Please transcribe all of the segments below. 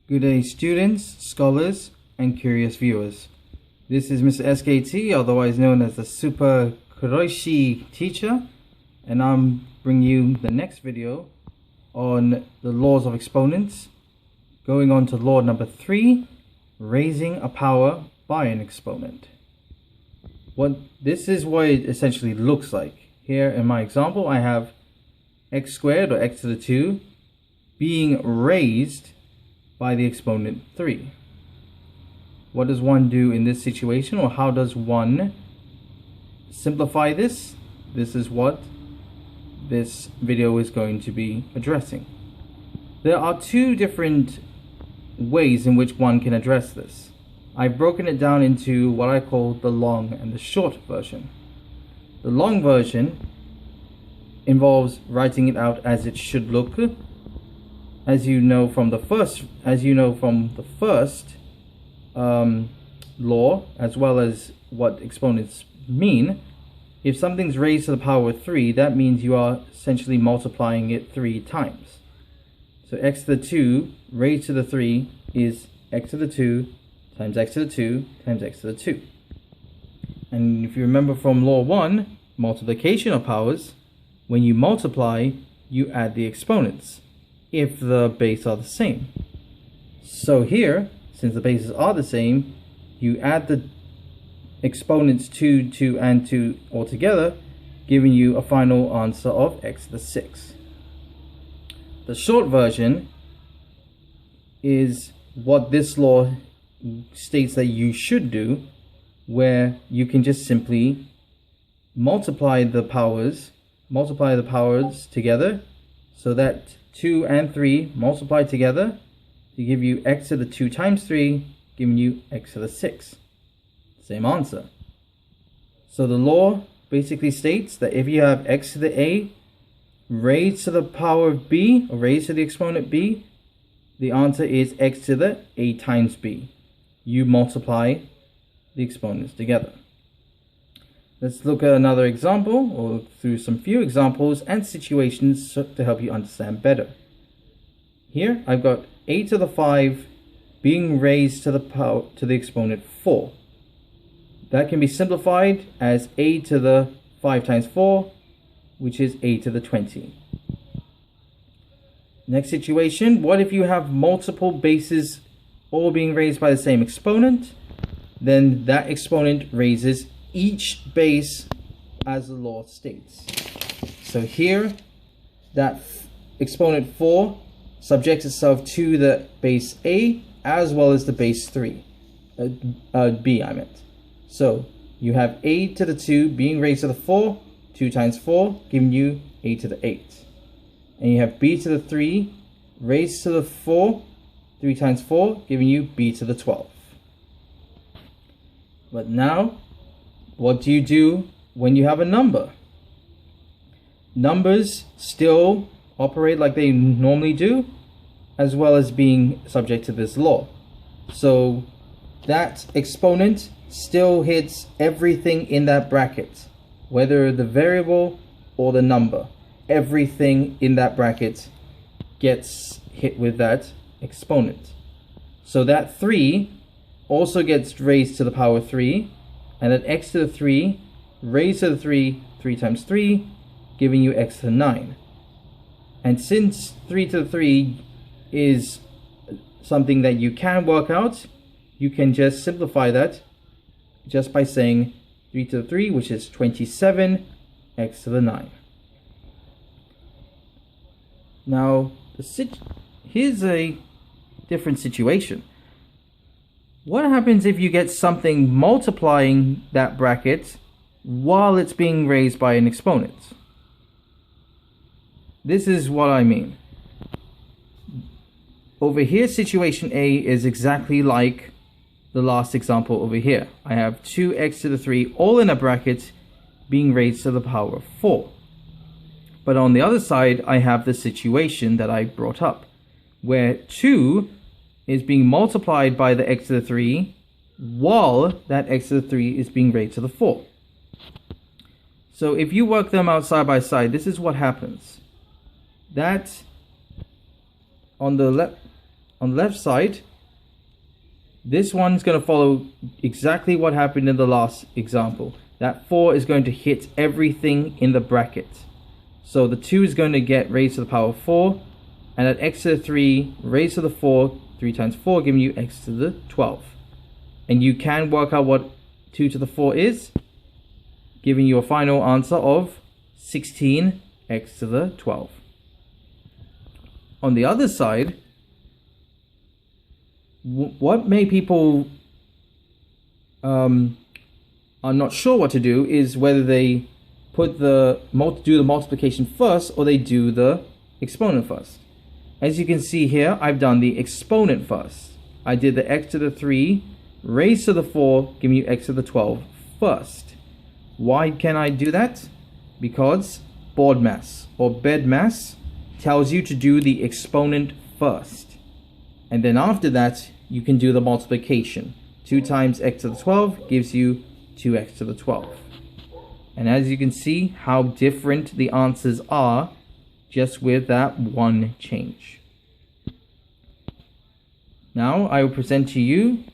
Good day, students, scholars, and curious viewers. This is Mr. SKT, otherwise known as the Super Kuroishi teacher, and I'm bringing you the next video on the laws of exponents, going on to law number 3, raising a power by an exponent. This is what it essentially looks like. Here in my example, I have x squared, or x to the 2, being raised by the exponent 3. What does one do in this situation, or how does one simplify this? This is what this video is going to be addressing. There are two different ways in which one can address this. I've broken it down into what I call the long and the short version. The long version involves writing it out as it should look. As you know from the first law, as well as what exponents mean, if something's raised to the power of 3, that means you are essentially multiplying it 3 times. So x to the 2 raised to the 3 is x to the 2 times x to the 2 times x to the 2. And if you remember from law 1, multiplication of powers, when you multiply, you add the exponents if the bases are the same. So here, since the bases are the same, you add the exponents 2, 2, and 2 all together, giving you a final answer of x to the 6. The short version is what this law states that you should do, where you can just simply multiply the powers together, so that 2 and 3 multiply together to give you x to the 2 times 3, giving you x to the 6. Same answer. So the law basically states that if you have x to the a raised to the power of b, or raised to the exponent b, the answer is x to the a times b. You multiply the exponents together. Let's look at another example, or through some few examples and situations to help you understand better. Here I've got a to the 5 being raised to the exponent 4. That can be simplified as a to the 5 times 4, which is a to the 20. Next situation, what if you have multiple bases all being raised by the same exponent? Then that exponent raises each base as the law states. So here, that exponent 4 subjects itself to the base a as well as the base 3, b I meant. So you have a to the 2 being raised to the 4, 2 times 4, giving you a to the 8. And you have b to the 3 raised to the 4, 3 times 4, giving you b to the 12. But now, what do you do when you have a number? Numbers still operate like they normally do, as well as being subject to this law. So that exponent still hits everything in that bracket, whether the variable or the number. Everything in that bracket gets hit with that exponent. So that 3 also gets raised to the power 3, and then x to the 3 raised to the 3, 3 times 3, giving you x to the 9. And since 3 to the 3 is something that you can work out, you can just simplify that just by saying 3 to the 3, which is 27, x to the 9. Now, here's a different situation. What happens if you get something multiplying that bracket while it's being raised by an exponent? This is what I mean. Over here, situation A is exactly like the last example over here. I have 2x to the 3 all in a bracket being raised to the power of 4. But on the other side, I have the situation that I brought up, where 2 is being multiplied by the x to the 3 while that x to the 3 is being raised to the 4. So if you work them out side by side, this is what happens. That on the left, on the left side, this one's going to follow exactly what happened in the last example. That 4 is going to hit everything in the bracket. So the 2 is going to get raised to the power of 4, and that x to the 3 raised to the 4, 3 times 4, giving you x to the 12. And you can work out what 2 to the 4 is, giving you a final answer of 16 x to the 12. On the other side, what many people are not sure what to do is whether they do the multiplication first or they do the exponent first. As you can see here, I've done the exponent first. I did the x to the 3 raised to the 4, giving you x to the 12 first. Why can I do that? Because board mass or bed mass tells you to do the exponent first. And then after that, you can do the multiplication. 2 times x to the 12 gives you 2x to the 12. And as you can see how different the answers are just with that one change. Now I will present to you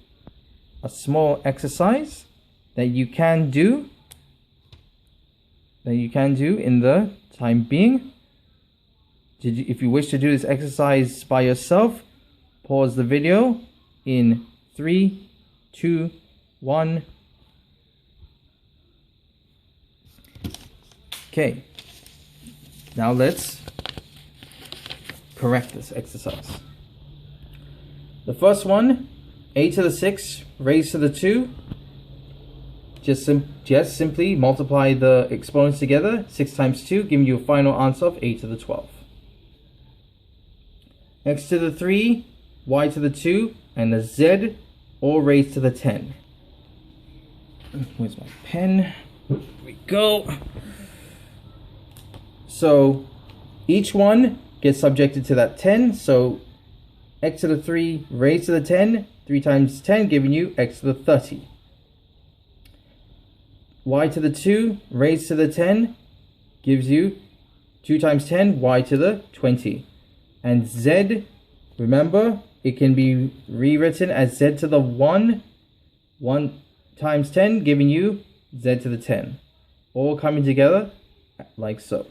a small exercise that you can do in the time being. If you wish to do this exercise by yourself, pause the video in 3, 2, 1. Okay, now let's correct this exercise. The first one, a to the 6 raised to the 2. Just simply multiply the exponents together. 6 times 2, giving you a final answer of a to the 12. X to the 3, y to the 2, and the z all raised to the 10. Where's my pen? Here we go. So each one gets subjected to that 10. So x to the 3 raised to the 10, 3 times 10 giving you x to the 30. Y to the 2 raised to the 10 gives you 2 times 10, y to the 20. And z, remember, it can be rewritten as z to the 1, 1 times 10 giving you z to the 10. All coming together like so.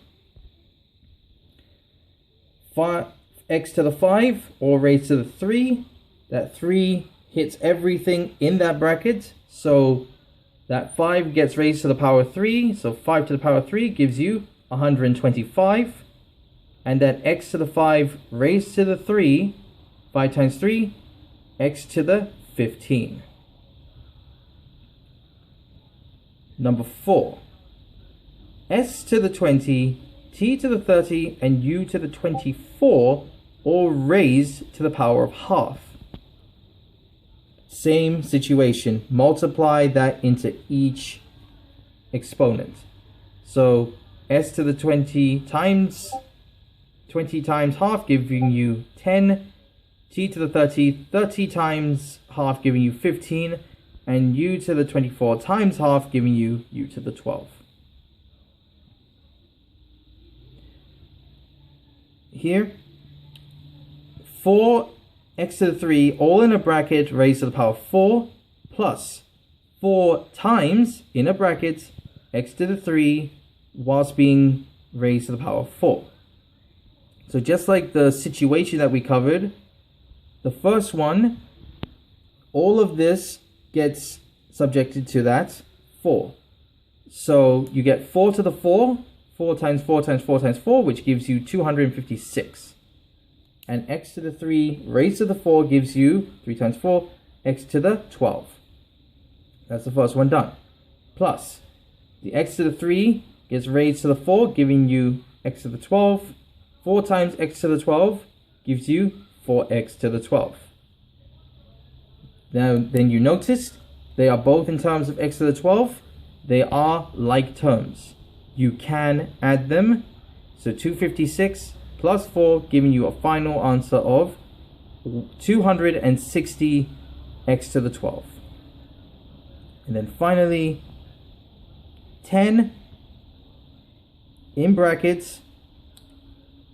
X to the 5, all raised to the 3. That 3 hits everything in that bracket. So that 5 gets raised to the power 3. So 5 to the power 3 gives you 125. And then x to the 5 raised to the 3, 5 times 3, x to the 15. Number 4. S to the 20, t to the 30, and u to the 24, all raised to the power of half. Same situation. Multiply that into each exponent. So s to the 20 times half giving you 10. T to the 30, 30 times half giving you 15. And u to the 24 times half giving you u to the 12. Here, 4x to the 3, all in a bracket, raised to the power 4, plus 4 times, in a bracket, x to the 3, whilst being raised to the power 4. So just like the situation that we covered, the first one, all of this gets subjected to that 4. So you get 4 to the 4, 4 times 4 times 4 times 4, which gives you 256. And x to the 3 raised to the 4 gives you 3 times 4, x to the 12. That's the first one done. Plus, the x to the 3 gets raised to the 4, giving you x to the 12. 4 times x to the 12 gives you 4x to the 12. Now, then you noticed they are both in terms of x to the 12. They are like terms. You can add them. So 256 plus 4 giving you a final answer of 260 x to the 12. And then finally 10 in brackets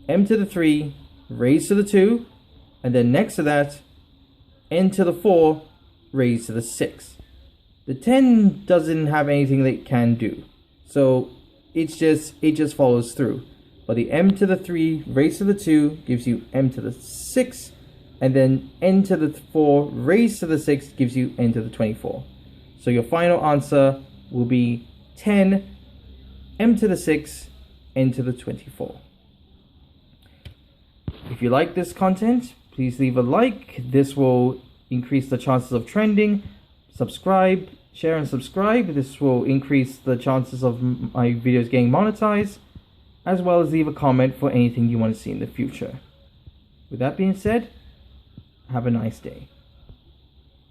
m to the 3 raised to the 2, and then next to that, n to the 4 raised to the 6. The 10 doesn't have anything that it can do, so it just follows through. But the m to the 3 raised to the 2 gives you m to the 6, and then n to the 4 raised to the 6 gives you n to the 24. So your final answer will be 10 m to the 6 n to the 24. If you like this content, please leave a like. This will increase the chances of trending. Subscribe, share and subscribe. This will increase the chances of my videos getting monetized, as well as leave a comment for anything you want to see in the future. With that being said, have a nice day.